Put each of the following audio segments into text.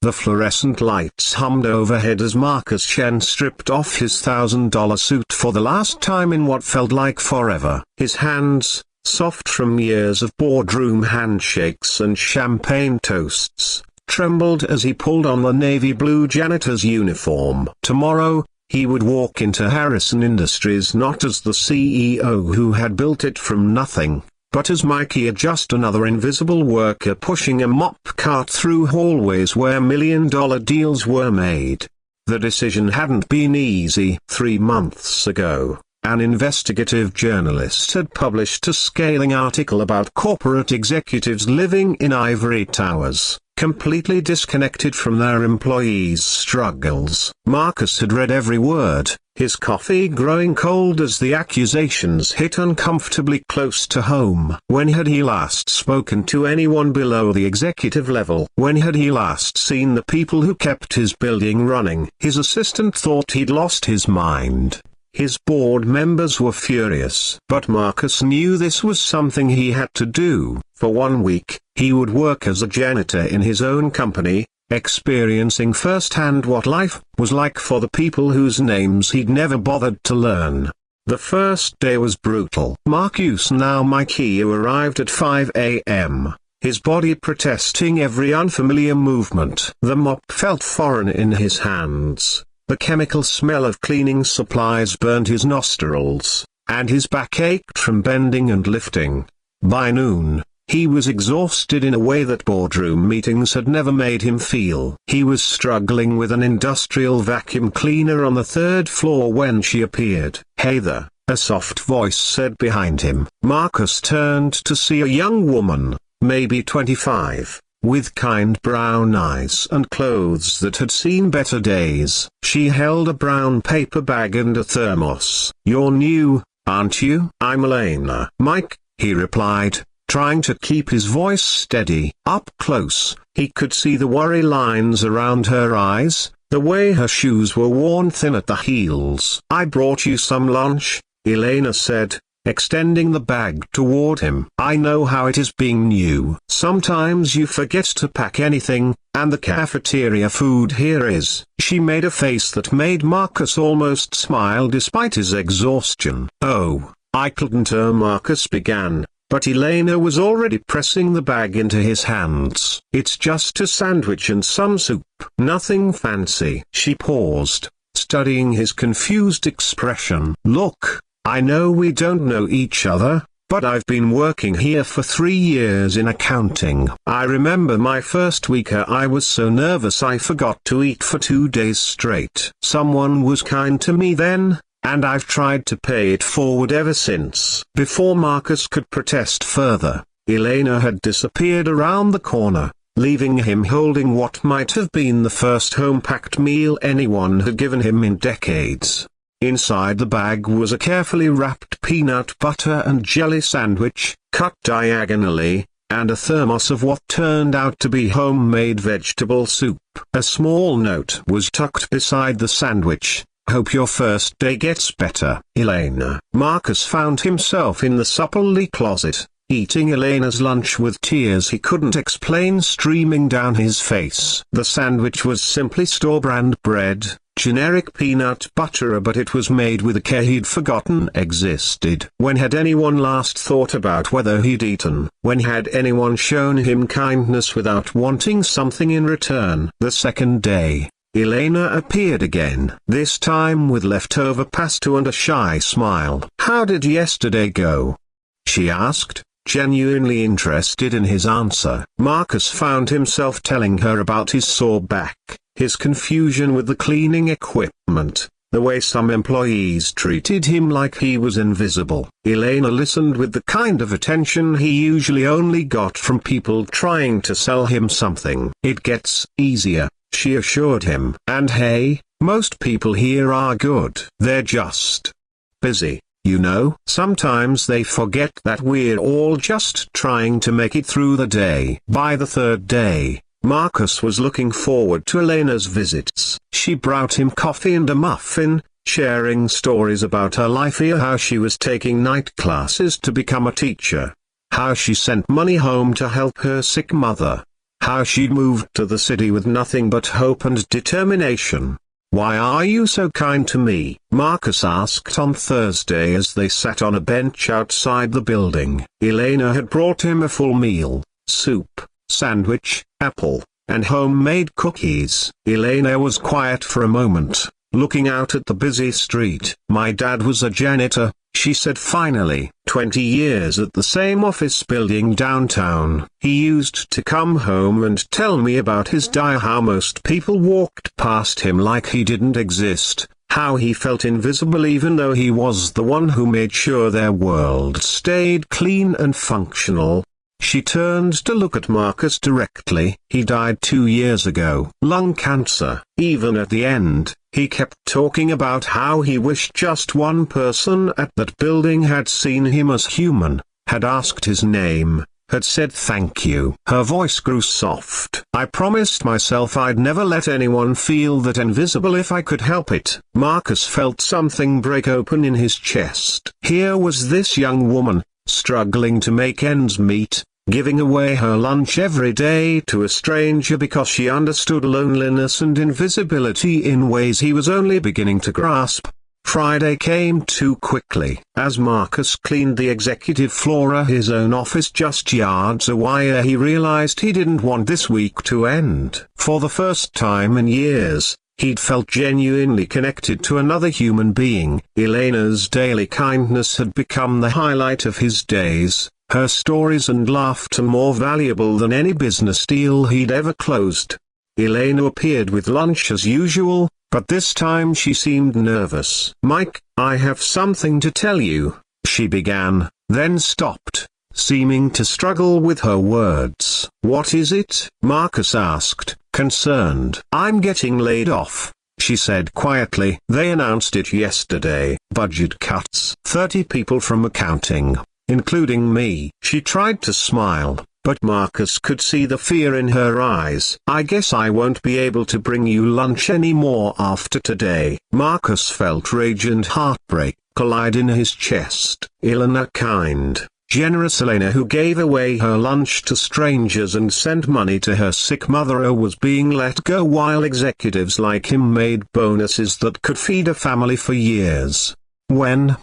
The fluorescent lights hummed overhead as Marcus Chen stripped off his $1,000 suit for the last time in what felt like forever. His hands, soft from years of boardroom handshakes and champagne toasts, trembled as he pulled on the navy blue janitor's uniform. Tomorrow, he would walk into Harrison Industries not as the CEO who had built it from nothing, but as Mikey, just another invisible worker pushing a mop cart through hallways where million-dollar deals were made. The decision hadn't been easy. 3 months ago, an investigative journalist had published a scathing article about corporate executives living in ivory towers, completely disconnected from their employees' struggles. Marcus had read every word, his coffee growing cold as the accusations hit uncomfortably close to home. When had he last spoken to anyone below the executive level? When had he last seen the people who kept his building running? His assistant thought he'd lost his mind. His board members were furious. But Marcus knew this was something he had to do. For 1 week, he would work as a janitor in his own company, experiencing firsthand what life was like for the people whose names he'd never bothered to learn. The first day was brutal. Marcus, now Mikey, arrived at 5 a.m., his body protesting every unfamiliar movement. The mop felt foreign in his hands. The chemical smell of cleaning supplies burned his nostrils, and his back ached from bending and lifting. By noon, he was exhausted in a way that boardroom meetings had never made him feel. He was struggling with an industrial vacuum cleaner on the 3rd floor when she appeared. "Hey there," a soft voice said behind him. Marcus turned to see a young woman, maybe 25, with kind brown eyes and clothes that had seen better days. She held a brown paper bag and a thermos. "You're new, aren't you?" "I'm Elena." "Mike," he replied, trying to keep his voice steady. Up close, he could see the worry lines around her eyes, the way her shoes were worn thin at the heels. "I brought you some lunch," Elena said, extending the bag toward him. "I know how it is being new. Sometimes you forget to pack anything, and the cafeteria food here is." She made a face that made Marcus almost smile despite his exhaustion. "Oh, I couldn't," Marcus began, but Elena was already pressing the bag into his hands. "It's just a sandwich and some soup. Nothing fancy." She paused, studying his confused expression. "Look, I know we don't know each other, but I've been working here for 3 years in accounting. I remember my first week here, I was so nervous I forgot to eat for 2 days straight. Someone was kind to me then, and I've tried to pay it forward ever since." Before Marcus could protest further, Elena had disappeared around the corner, leaving him holding what might have been the first home-packed meal anyone had given him in decades. Inside the bag was a carefully wrapped peanut butter and jelly sandwich, cut diagonally, and a thermos of what turned out to be homemade vegetable soup. A small note was tucked beside the sandwich. "Hope your first day gets better, Elena." Marcus found himself in the supplely closet, eating Elena's lunch with tears he couldn't explain streaming down his face. The sandwich was simply store-brand bread, generic peanut butter, but it was made with a care he'd forgotten existed. When had anyone last thought about whether he'd eaten? When had anyone shown him kindness without wanting something in return? The second day, Elena appeared again, this time with leftover pasta and a shy smile. "How did yesterday go?" she asked, genuinely interested in his answer. Marcus found himself telling her about his sore back, his confusion with the cleaning equipment, the way some employees treated him like he was invisible. Elena listened with the kind of attention he usually only got from people trying to sell him something. "It gets easier," she assured him. "And hey, most people here are good. They're just busy. You know, sometimes they forget that we're all just trying to make it through the day." By the third day, Marcus was looking forward to Elena's visits. She brought him coffee and a muffin, sharing stories about her life here, how she was taking night classes to become a teacher, how she sent money home to help her sick mother, how she'd moved to the city with nothing but hope and determination. "Why are you so kind to me?" Marcus asked on Thursday as they sat on a bench outside the building. Elena had brought him a full meal: soup, sandwich, apple, and homemade cookies. Elena was quiet for a moment, looking out at the busy street. "My dad was a janitor," she said finally. 20 years at the same office building downtown. He used to come home and tell me about his day, how most people walked past him like he didn't exist, how he felt invisible even though he was the one who made sure their world stayed clean and functional. She turned to look at Marcus directly. "He died 2 years ago. Lung cancer." Even at the end, he kept talking about how he wished just one person at that building had seen him as human, had asked his name, had said thank you. Her voice grew soft. "I promised myself I'd never let anyone feel that invisible if I could help it." Marcus felt something break open in his chest. Here was this young woman, struggling to make ends meet, giving away her lunch every day to a stranger because she understood loneliness and invisibility in ways he was only beginning to grasp. Friday came too quickly. As Marcus cleaned the executive floor of his own office just yards away, he realized he didn't want this week to end. For the first time in years, he'd felt genuinely connected to another human being. Elena's daily kindness had become the highlight of his days, her stories and laughter more valuable than any business deal he'd ever closed. Elena appeared with lunch as usual, but this time she seemed nervous. "Mike, I have something to tell you," she began, then stopped, seeming to struggle with her words. "What is it?" Marcus asked, concerned. "I'm getting laid off," she said quietly. "They announced it yesterday. Budget cuts. 30 people from accounting, including me." She tried to smile, but Marcus could see the fear in her eyes. "I guess I won't be able to bring you lunch anymore after today." Marcus felt rage and heartbreak collide in his chest. Elena, kind, generous Elena who gave away her lunch to strangers and sent money to her sick mother, was being let go while executives like him made bonuses that could feed a family for years. "When?"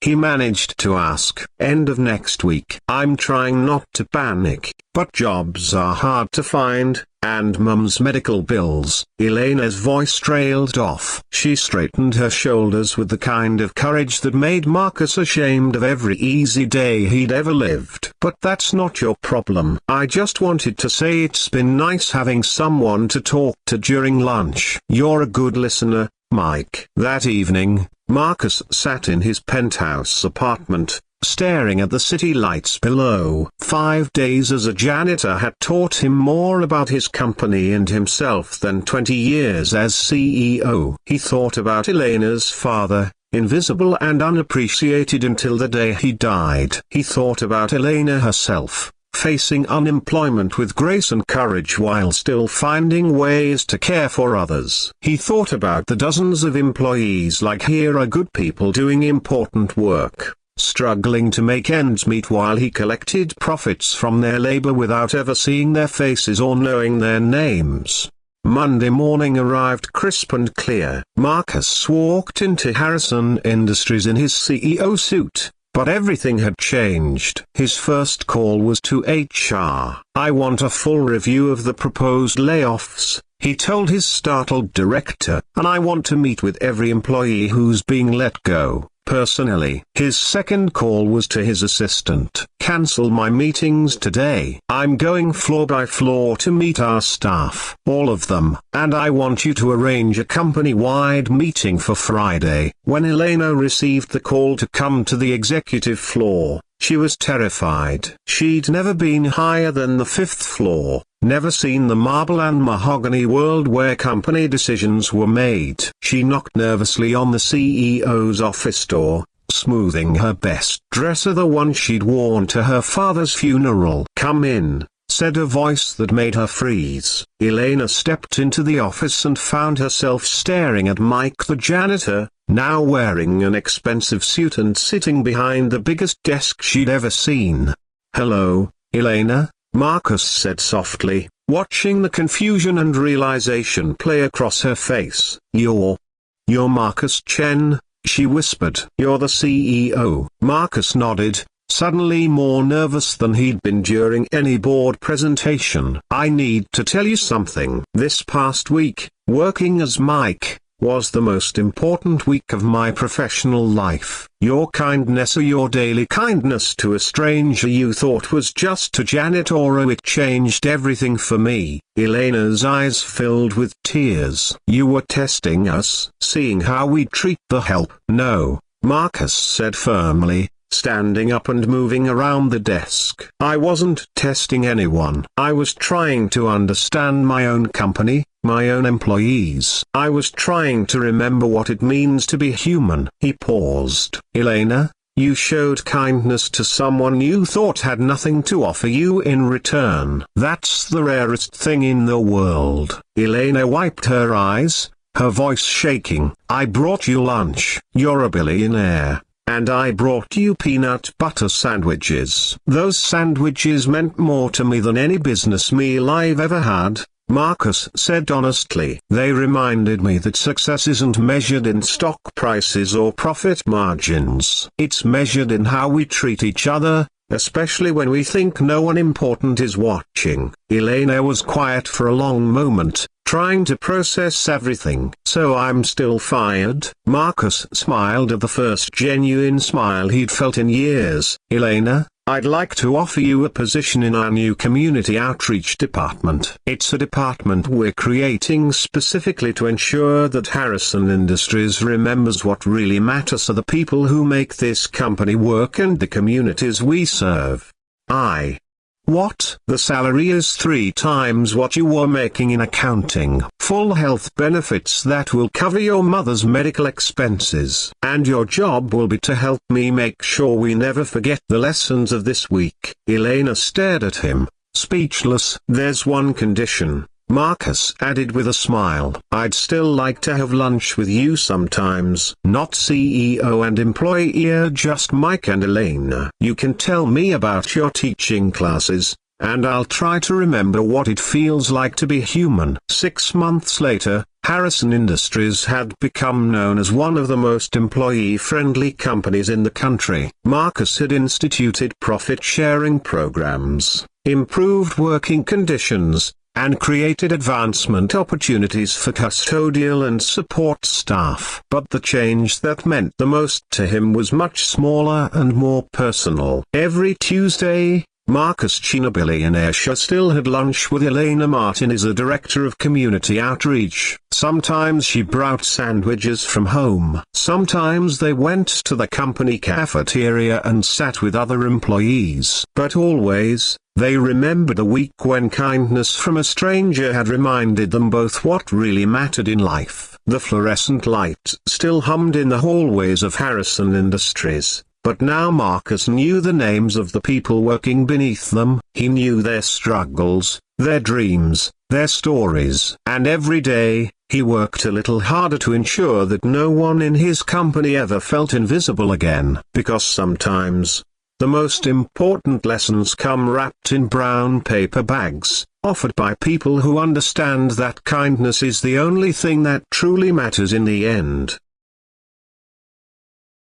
he managed to ask. "End of next week." "I'm trying not to panic, but jobs are hard to find, and Mum's medical bills." Elena's voice trailed off. She straightened her shoulders with the kind of courage that made Marcus ashamed of every easy day he'd ever lived. "But that's not your problem. I just wanted to say it's been nice having someone to talk to during lunch. You're a good listener, Mike." That evening, Marcus sat in his penthouse apartment, staring at the city lights below. 5 days as a janitor had taught him more about his company and himself than 20 years as CEO. He thought about Elena's father, invisible and unappreciated until the day he died. He thought about Elena herself, facing unemployment with grace and courage while still finding ways to care for others. He thought about the dozens of employees like her, good people doing important work, struggling to make ends meet while he collected profits from their labor without ever seeing their faces or knowing their names. Monday morning arrived crisp and clear. Marcus walked into Harrison Industries in his CEO suit. But everything had changed. His first call was to HR. "I want a full review of the proposed layoffs," he told his startled director, "and I want to meet with every employee who's being let go, personally." His second call was to his assistant. "Cancel my meetings today. I'm going floor by floor to meet our staff, all of them, and I want you to arrange a company-wide meeting for Friday." When Elena received the call to come to the executive floor, she was terrified. She'd never been higher than the 5th floor, never seen the marble and mahogany world where company decisions were made. She knocked nervously on the CEO's office door, smoothing her best dress, the one she'd worn to her father's funeral. "Come in," said a voice that made her freeze. Elena stepped into the office and found herself staring at Mike the janitor, now wearing an expensive suit and sitting behind the biggest desk she'd ever seen. "Hello, Elena," Marcus said softly, watching the confusion and realization play across her face. You're Marcus Chen, she whispered. You're the CEO. Marcus nodded, suddenly more nervous than he'd been during any board presentation. I need to tell you something. This past week, working as Mike, was the most important week of my professional life. Your kindness, or your daily kindness to a stranger you thought was just a janitor, it changed everything for me. Elena's eyes filled with tears. You were testing us, seeing how we treat the help. No, Marcus said firmly, standing up and moving around the desk. I wasn't testing anyone. I was trying to understand my own company, my own employees. I was trying to remember what it means to be human. He paused. Elena, you showed kindness to someone you thought had nothing to offer you in return. That's the rarest thing in the world. Elena wiped her eyes, her voice shaking. I brought you lunch. You're a billionaire. And I brought you peanut butter sandwiches. Those sandwiches meant more to me than any business meal I've ever had, Marcus said honestly. They reminded me that success isn't measured in stock prices or profit margins. It's measured in how we treat each other, especially when we think no one important is watching. Elena was quiet for a long moment, trying to process everything. So I'm still fired? Marcus smiled at the first genuine smile he'd felt in years. Elena, I'd like to offer you a position in our new community outreach department. It's a department we're creating specifically to ensure that Harrison Industries remembers what really matters to the people who make this company work and the communities we serve. What? The salary is 3 times what you were making in accounting. Full health benefits that will cover your mother's medical expenses. And your job will be to help me make sure we never forget the lessons of this week. Elena stared at him, speechless. There's one condition, Marcus added with a smile. I'd still like to have lunch with you sometimes. Not CEO and employee, just Mike and Elena. You can tell me about your teaching classes, and I'll try to remember what it feels like to be human. 6 months later, Harrison Industries had become known as one of the most employee-friendly companies in the country. Marcus had instituted profit-sharing programs, improved working conditions, and created advancement opportunities for custodial and support staff. But the change that meant the most to him was much smaller and more personal. Every Tuesday, Marcus Chen, a billionaire, still had lunch with Elena Martin as a director of community outreach. Sometimes she brought sandwiches from home. Sometimes they went to the company cafeteria and sat with other employees. But always, they remembered a week when kindness from a stranger had reminded them both what really mattered in life. The fluorescent light still hummed in the hallways of Harrison Industries, but now Marcus knew the names of the people working beneath them. He knew their struggles, their dreams, their stories. And every day, he worked a little harder to ensure that no one in his company ever felt invisible again. Because sometimes, the most important lessons come wrapped in brown paper bags, offered by people who understand that kindness is the only thing that truly matters in the end.